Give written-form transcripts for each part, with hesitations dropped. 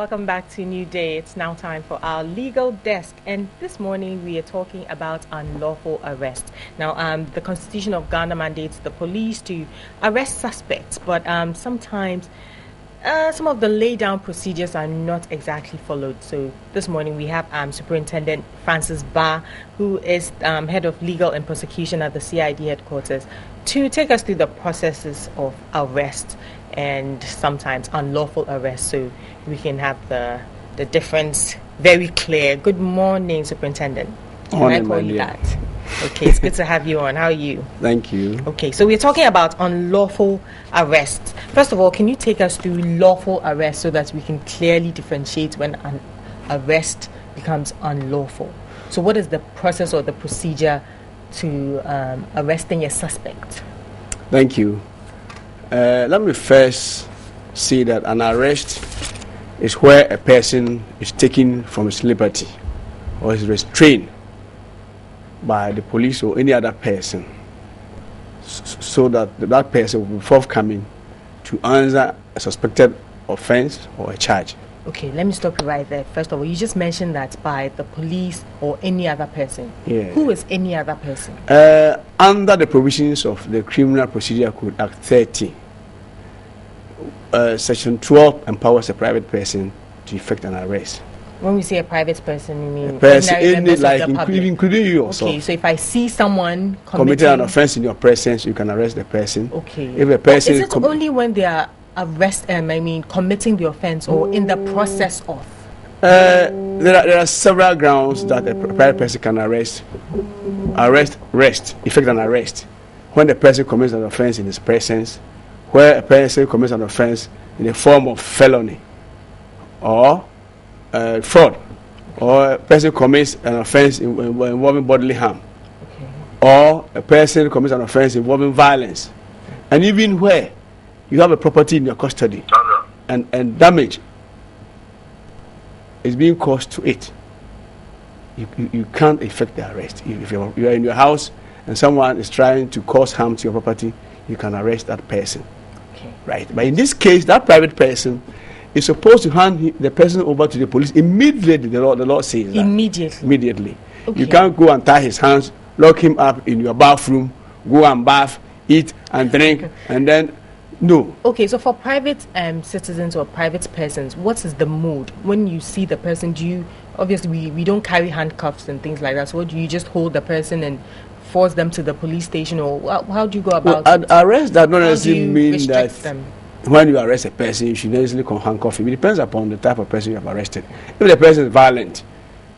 Welcome back to New Day. It's now time for our legal desk, and this morning we are talking about unlawful arrest. Now, the Constitution of Ghana mandates the police to arrest suspects, but sometimes some of the laid-down procedures are not exactly followed. So this morning we have Superintendent Francis Barr, who is Head of Legal and Prosecution at the CID headquarters, to take us through the processes of arrest and sometimes unlawful arrest, so we can have the difference very clear. Good morning, Superintendent. Morning, Can I call you that? Okay, it's good to have you on. How are you? Thank you. Okay, so we're talking about unlawful arrest. First of all, can you take us through lawful arrest so that we can clearly differentiate when an arrest becomes unlawful? So what is the process or the procedure to arresting a suspect? Thank you. Let me first say that an arrest is where a person is taken from his liberty or is restrained by the police or any other person, so that that person will be forthcoming to answer a suspected offense or a charge. Okay, let me stop you right there. First of all, you just mentioned that by the police or any other person. Yeah. Who is any other person? Under the provisions of the Criminal Procedure Code Act 30, Section 12 empowers a private person to effect an arrest. When we say a private person, you mean A person, ordinary members of the public? including you yourself. Okay, so if I see someone committing an offense in your presence, you can arrest the person. Okay. If a person is it only when they are committing the offense or in the process of? There are several grounds that a private person can effect an arrest. When the person commits an offense in his presence, where a person commits an offense in the form of felony or fraud, or a person commits an offense involving bodily harm, or a person commits an offense involving violence, and even where you have a property in your custody and damage is being caused to it, you can't effect the arrest. If you are in your house and someone is trying to cause harm to your property, you can arrest that person. Okay. Right. But in this case, that private person is supposed to hand the person over to the police immediately. The law says that. Immediately. Okay. You can't go and tie his hands, lock him up in your bathroom, go and bath, eat and drink, and then no. Okay, so for private citizens or private persons, what is the mode when you see the person? Do you obviously we don't carry handcuffs and things like that? So do you just hold the person and force them to the police station, or how do you go about it? Arrest does not necessarily mean that them? When you arrest a person, you should necessarily handcuff him. It depends upon the type of person you have arrested. If the person is violent,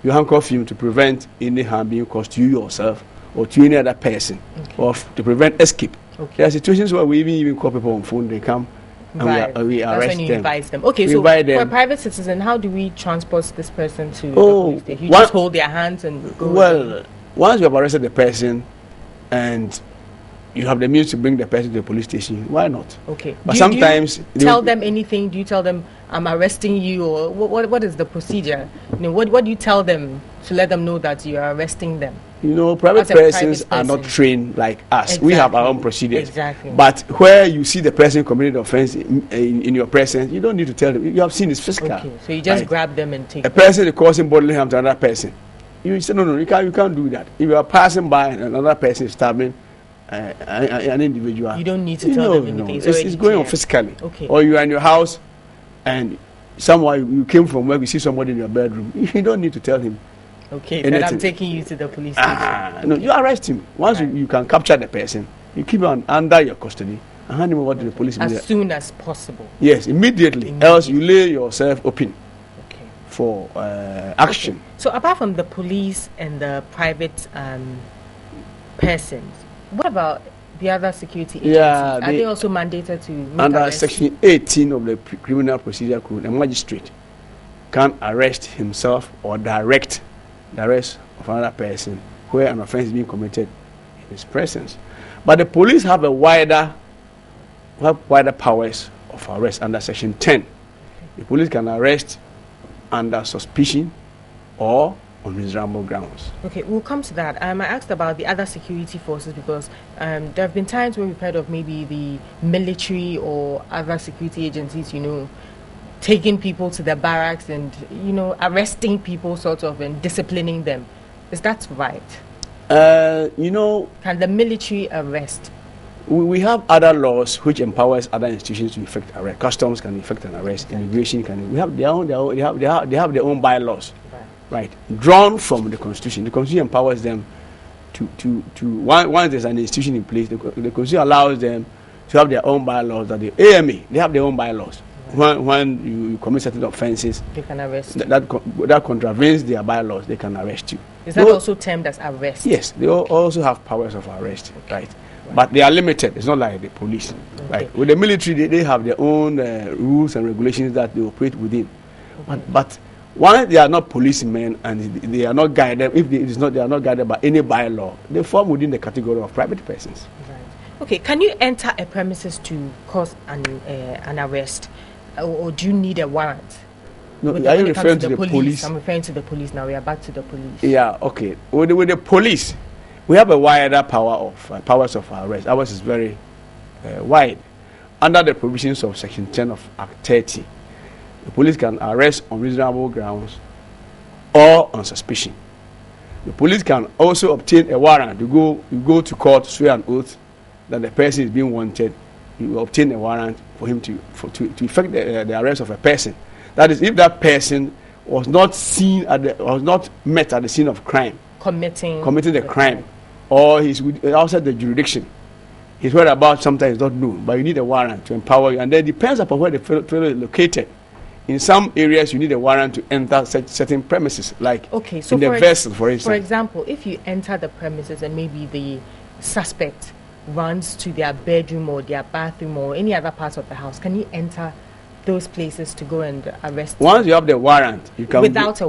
you handcuff him to prevent any harm being caused to you yourself or to any other person, or to prevent escape. Okay. There are situations where we even call people on phone, they come and we arrest That's when you them. advise them. Okay, we so invite for a them. private citizen, how do we transport this person to the police station? You just hold their hands and go? Well, once you have arrested the person and you have the means to bring the person to the police station, why not? Okay. But sometimes do you tell them anything? Do you tell them I'm arresting you, or what is the procedure? What do you tell them to let them know that you are arresting them? Private persons are not trained like us. Exactly. We have our own procedures. Exactly. But where you see the person committing the offense in your presence, you don't need to tell them. You have seen it's physical. Okay. So you just grab them and take a person is causing bodily harm to another person. You say no, you can't do that. If you are passing by and another person is stabbing an individual, you don't need to tell them anything. It's going on physically. Okay. Or you are in your house and somewhere you came from work, you see somebody in your bedroom, you don't need to tell him. Okay, then I'm taking you to the police station. No, you arrest him. Once you can capture the person, you keep him under your custody and hand him over to the police as soon as possible. Yes, immediately. Else you lay yourself open for action. Okay. So apart from the police and the private persons, what about the other security agencies? Are they also mandated to make under arrests? Section 18 of the Criminal Procedure Code, a magistrate can arrest himself or direct the arrest of another person where an offense is being committed in his presence. But the police have wider powers of arrest under Section 10. The police can arrest under suspicion or on reasonable grounds. Okay, we'll come to that. I asked about the other security forces because there have been times when we've heard of maybe the military or other security agencies, taking people to the barracks and, arresting people sort of and disciplining them. Is that right? Can the military arrest? We have other laws which empowers other institutions to effect arrest. Customs can effect an arrest. Okay. Immigration can. We have they have their own bylaws, right? Drawn from the Constitution. The Constitution empowers them to once there's an institution in place, the Constitution allows them to have their own bylaws. That the AMA, they have their own bylaws. When you commit certain offences, they can arrest you. That contravenes their bylaws, they can arrest you. Is that also termed as arrest? Yes, they also have powers of arrest, right? But they are limited. It's not like the police. Okay. Right? With the military, they have their own rules and regulations that they operate within. Okay. But once they are not policemen and they are not guided, they are not guided by any bylaw, they fall within the category of private persons. Right. Okay, can you enter a premises to cause an arrest, or do you need a warrant? No, are you referring to the police? I'm referring to the police now. We are back to the police. Yeah, okay. With the police, we have a wider powers of arrest. Ours is very wide. Under the provisions of Section 10 of Act 30, the police can arrest on reasonable grounds or on suspicion. The police can also obtain a warrant. You go to court, swear an oath that the person is being wanted. You obtain a warrant for him to effect the arrest of a person. That is, if that person was not met at the scene of crime, committing the crime, or he's outside the jurisdiction. His whereabouts sometimes is not known, but you need a warrant to empower you, and then it depends upon where the fellow is located. In some areas, you need a warrant to enter certain premises, like in the vessel, for instance. For example, if you enter the premises and maybe the suspect runs to their bedroom or their bathroom or any other part of the house, can you enter those places to go and arrest them? Once you have the warrant, you can. Without a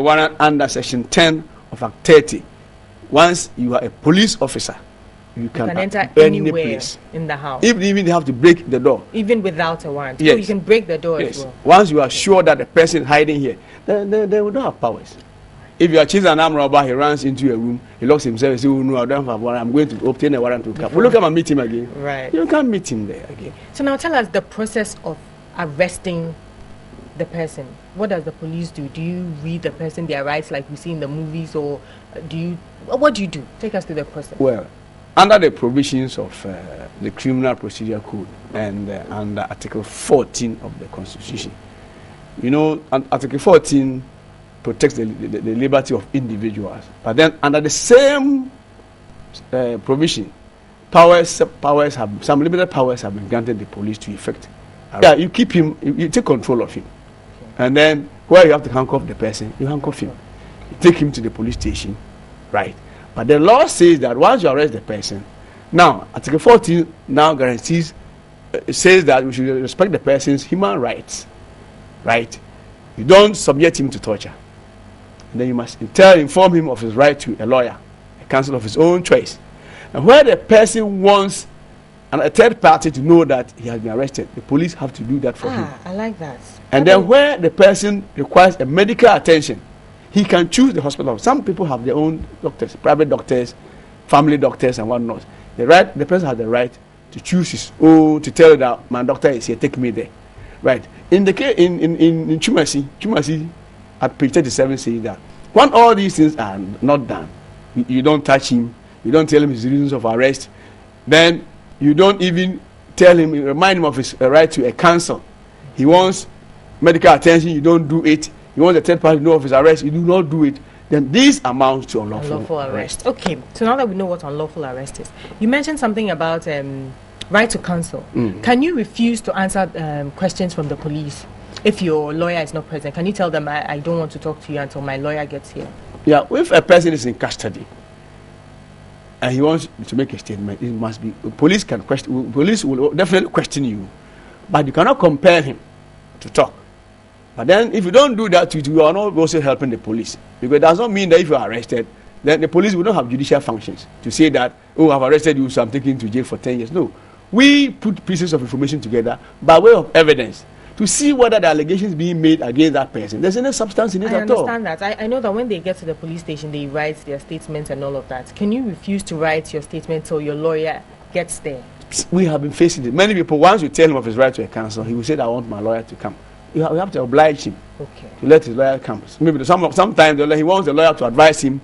warrant under Section 10 of Act 30, once you are a police officer, you can enter anywhere place in the house. Even they have to break the door. Even without a warrant. Yes. So you can break the door as well. Once you are sure that the person hiding here, then they will not have powers. If you are chasing an armed robber, he runs into a room, he locks himself, he says, "Oh no, I don't have a warrant, I'm going to obtain a warrant to come." Well, look, come and meet him again. Right. You can't meet him there again. So now tell us the process of arresting the person. What does the police do? Do you read the person their rights like we see in the movies, or what do you do? Take us through the process. Well, under the provisions of the Criminal Procedure Code and under Article 14 of the Constitution, Article 14 protects the liberty of individuals. But then under the same provision, some limited powers have been granted the police to effect. Yeah, you keep him, you take control of him. Okay. And then where you have to handcuff the person, you handcuff him. You take him to the police station, right? But the law says that once you arrest the person, now Article 14 now guarantees, says that we should respect the person's human rights, right? You don't subject him to torture. And then you must inform him of his right to a lawyer, a counsel of his own choice. And where the person wants a third party to know that he has been arrested, the police have to do that for him. I like that. And then where the person requires a medical attention, he can choose the hospital. Some people have their own doctors, private doctors, family doctors, and whatnot. The person has the right to choose his own, to tell that my doctor is here, take me there. Right. In the case in Chumasi at page 37 says that when all these things are not done, you don't touch him, you don't tell him his reasons of arrest, then you don't even remind him of his right to a counsel. He wants medical attention, you don't do it. He wants a third party to know of his arrest, you do not do it. Then this amounts to unlawful arrest. Okay, so now that we know what unlawful arrest is, you mentioned something about right to counsel. Can you refuse to answer questions from the police if your lawyer is not present? Can you tell them, I don't want to talk to you until my lawyer gets here? Yeah, if a person is in custody and he wants to make a statement, it must be police will definitely question you, but you cannot compel him to talk. But then if you don't do that, you are not also helping the police, because it does not mean that if you are arrested, then the police will not have judicial functions to say that, oh, I've arrested you, so I'm taking you to jail for 10 years. No, we put pieces of information together by way of evidence to see whether the allegations being made against that person, there's any substance in it at all. I understand that. I know that when they get to the police station, they write their statements and all of that. Can you refuse to write your statement till your lawyer gets there? We have been facing it. Many people, once you tell him of his right to a counsel, he will say that I want my lawyer to come. You have to oblige him Okay. to let his lawyer come. Maybe sometimes he wants the lawyer to advise him.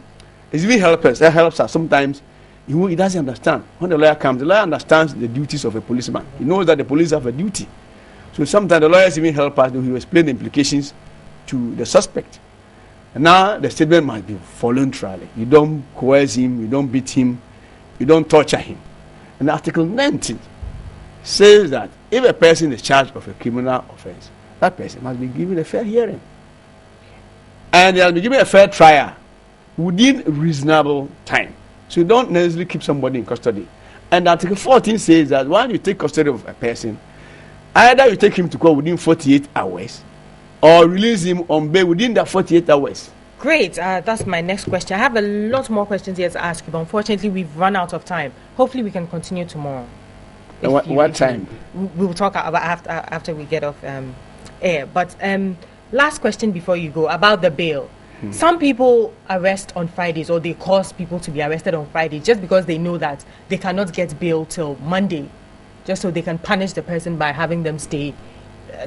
It's even helps us. That helps us. Sometimes he doesn't understand. When the lawyer comes, the lawyer understands the duties of a policeman. He knows that the police have a duty. So sometimes the lawyers even help us. He will explain the implications to the suspect. And now the statement must be voluntarily. You don't coerce him. You don't beat him. You don't torture him. And Article 19 says that if a person is charged of a criminal offense, that person must be given a fair hearing. And they must be given a fair trial within reasonable time. So you don't necessarily keep somebody in custody. And Article 14 says that when you take custody of a person, either you take him to court within 48 hours or release him on bail within that 48 hours. Great. That's my next question. I have a lot more questions here to ask you, but unfortunately we've run out of time. Hopefully we can continue tomorrow. What time? We will talk about after we get off air. But last question before you go about the bail. Some people arrest on Fridays, or they cause people to be arrested on Friday just because they know that they cannot get bail till Monday, just so they can punish the person by having them stay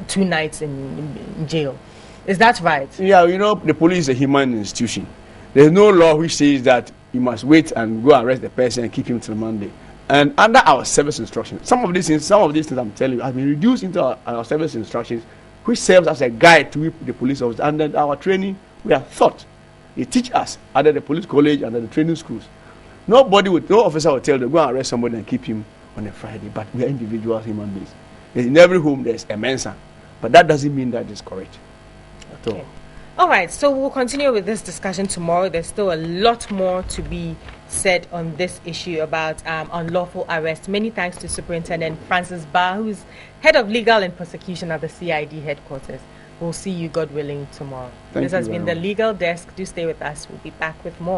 2 nights in jail. Is that right? Yeah, the police is a human institution. There's no law which says that you must wait and go arrest the person and keep him till Monday. And under our service instructions, some of these things I'm telling you have been reduced into our service instructions, which serves as a guide to the police officers. And then our training, we are taught. They teach us under the police college, under the training schools. No officer will tell them, go and arrest somebody and keep him on a Friday. But we are individual human beings. In every home, there's a mensa. But that doesn't mean that is correct at all. All right, so we'll continue with this discussion tomorrow. There's still a lot more to be said on this issue about unlawful arrest. Many thanks to Superintendent Francis Barr, who's Head of Legal and Prosecution at the CID headquarters. We'll see you, God willing, tomorrow. This has been the Legal Desk. Do stay with us. We'll be back with more.